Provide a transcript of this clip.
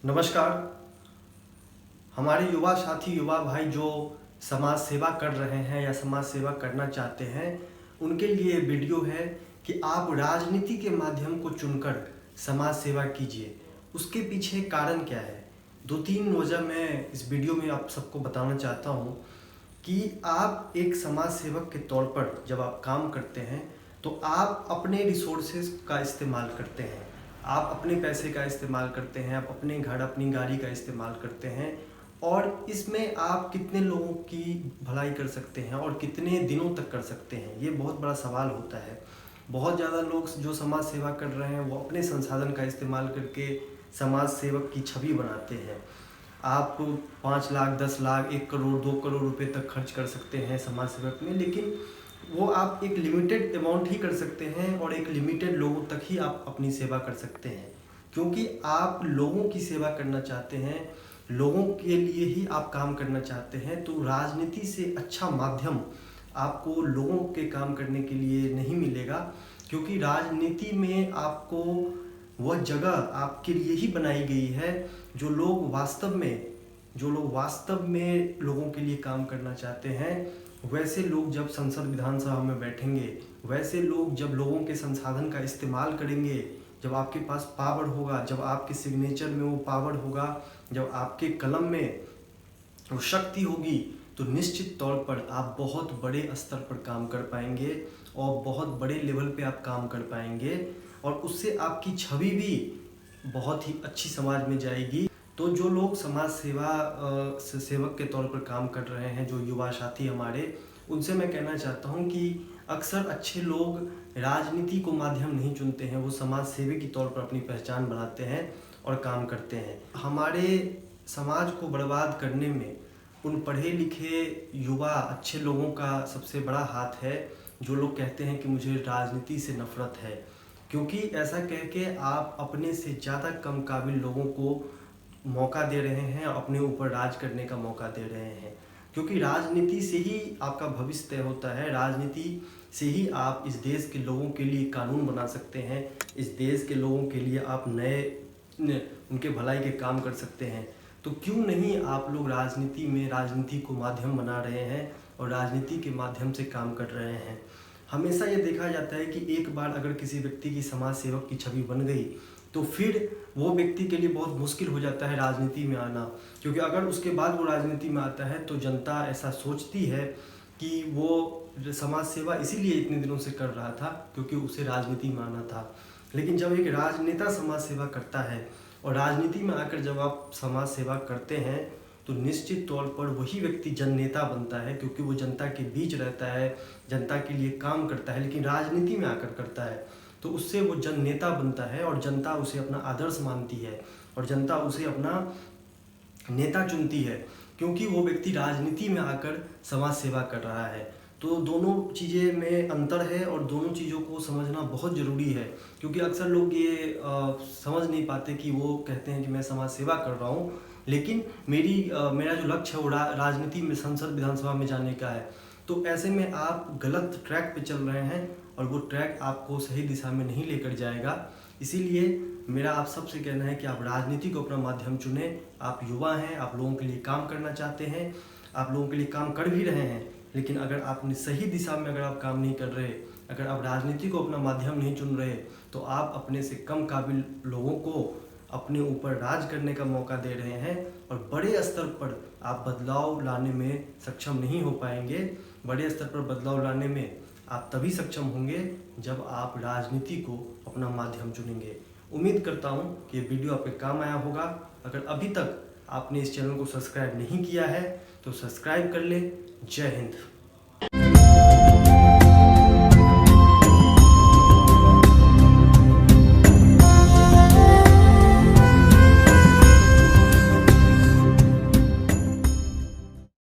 नमस्कार। हमारे युवा साथी युवा भाई जो समाज सेवा कर रहे हैं या समाज सेवा करना चाहते हैं, उनके लिए वीडियो है कि आप राजनीति के माध्यम को चुनकर समाज सेवा कीजिए। उसके पीछे कारण क्या है? 2-3 वजह मैं इस वीडियो में आप सबको बताना चाहता हूँ कि आप एक समाज सेवक के तौर पर जब आप काम करते हैं तो आप अपने रिसोर्सेज का इस्तेमाल करते हैं, आप अपने पैसे का इस्तेमाल करते हैं, आप अपने घर अपनी गाड़ी का इस्तेमाल करते हैं और इसमें आप कितने लोगों की भलाई कर सकते हैं और कितने दिनों तक कर सकते हैं, ये बहुत बड़ा सवाल होता है। बहुत ज़्यादा लोग जो समाज सेवा कर रहे हैं वो अपने संसाधन का इस्तेमाल करके समाज सेवक की छवि बनाते हैं। आप 5 लाख 10 लाख 1 करोड़ 2 करोड़ रुपए तक खर्च कर सकते हैं समाज सेवक में, लेकिन वो आप एक लिमिटेड अमाउंट ही कर सकते हैं और एक लिमिटेड लोगों तक ही आप अपनी सेवा कर सकते हैं, क्योंकि आप लोगों की सेवा करना चाहते हैं, लोगों के लिए ही आप काम करना चाहते हैं। तो राजनीति से अच्छा माध्यम आपको लोगों के काम करने के लिए नहीं मिलेगा, क्योंकि राजनीति में आपको वह जगह आपके लिए ही बनाई गई है जो लोग वास्तव में लोगों के लिए काम करना चाहते हैं। वैसे लोग जब संसद विधानसभा में बैठेंगे, वैसे लोग जब लोगों के संसाधन का इस्तेमाल करेंगे, जब आपके पास पावर होगा, जब आपके सिग्नेचर में वो पावर होगा, जब आपके कलम में वो शक्ति होगी, तो निश्चित तौर पर आप बहुत बड़े स्तर पर काम कर पाएंगे और बहुत बड़े लेवल पे आप काम कर पाएंगे और उससे आपकी छवि भी बहुत ही अच्छी समाज में जाएगी। तो जो लोग समाज सेवा सेवक के तौर पर काम कर रहे हैं, जो युवा साथी हमारे, उनसे मैं कहना चाहता हूं कि अक्सर अच्छे लोग राजनीति को माध्यम नहीं चुनते हैं, वो समाज सेवी के तौर पर अपनी पहचान बनाते हैं और काम करते हैं। हमारे समाज को बर्बाद करने में उन पढ़े लिखे युवा अच्छे लोगों का सबसे बड़ा हाथ है, जो लोग कहते हैं कि मुझे राजनीति से नफरत है, क्योंकि ऐसा कह के आप अपने से ज़्यादा कम काबिल लोगों को मौका दे रहे हैं, अपने ऊपर राज करने का मौका दे रहे हैं। क्योंकि राजनीति से ही आपका भविष्य तय होता है, राजनीति से ही आप इस देश के लोगों के लिए कानून बना सकते हैं, इस देश के लोगों के लिए आप उनके भलाई के काम कर सकते हैं। तो क्यों नहीं आप लोग राजनीति को माध्यम बना रहे हैं और राजनीति के माध्यम से काम कर रहे हैं। हमेशा ये देखा जाता है कि एक बार अगर किसी व्यक्ति की समाज सेवक की छवि बन गई तो फिर वो व्यक्ति के लिए बहुत मुश्किल हो जाता है राजनीति में आना, क्योंकि अगर उसके बाद वो राजनीति में आता है तो जनता ऐसा सोचती है कि वो समाज सेवा इसीलिए इतने दिनों से कर रहा था क्योंकि उसे राजनीति में आना था। लेकिन जब एक राजनेता समाज सेवा करता है और राजनीति में आकर जब आप समाज सेवा करते हैं तो निश्चित तौर पर वही व्यक्ति जननेता बनता है, क्योंकि वो जनता के बीच रहता है, जनता के लिए काम करता है, लेकिन राजनीति में आकर करता है तो उससे वो जन नेता बनता है और जनता उसे अपना आदर्श मानती है और जनता उसे अपना नेता चुनती है, क्योंकि वो व्यक्ति राजनीति में आकर समाज सेवा कर रहा है। तो दोनों चीज़ें में अंतर है और दोनों चीज़ों को समझना बहुत ज़रूरी है, क्योंकि अक्सर लोग ये समझ नहीं पाते कि वो कहते हैं कि मैं समाज सेवा कर रहा हूँ, लेकिन मेरा जो लक्ष्य है वो राजनीति में संसद विधानसभा में जाने का है। तो ऐसे में आप गलत ट्रैक पे चल रहे हैं और वो ट्रैक आपको सही दिशा में नहीं लेकर जाएगा। इसीलिए मेरा आप सबसे कहना है कि आप राजनीति को अपना माध्यम चुनें। आप युवा हैं, आप लोगों के लिए काम करना चाहते हैं, आप लोगों के लिए काम कर भी रहे हैं, लेकिन अगर आपने सही दिशा में अगर आप काम नहीं कर रहे, अगर आप राजनीति को अपना माध्यम नहीं चुन रहे, तो आप अपने से कम काबिल लोगों को अपने ऊपर राज करने का मौका दे रहे हैं और बड़े स्तर पर आप बदलाव लाने में सक्षम नहीं हो पाएंगे। बड़े स्तर पर बदलाव लाने में आप तभी सक्षम होंगे जब आप राजनीति को अपना माध्यम चुनेंगे। उम्मीद करता हूं कि ये वीडियो आपके काम आया होगा। अगर अभी तक आपने इस चैनल को सब्सक्राइब नहीं किया है तो सब्सक्राइब कर लें। जय हिंद।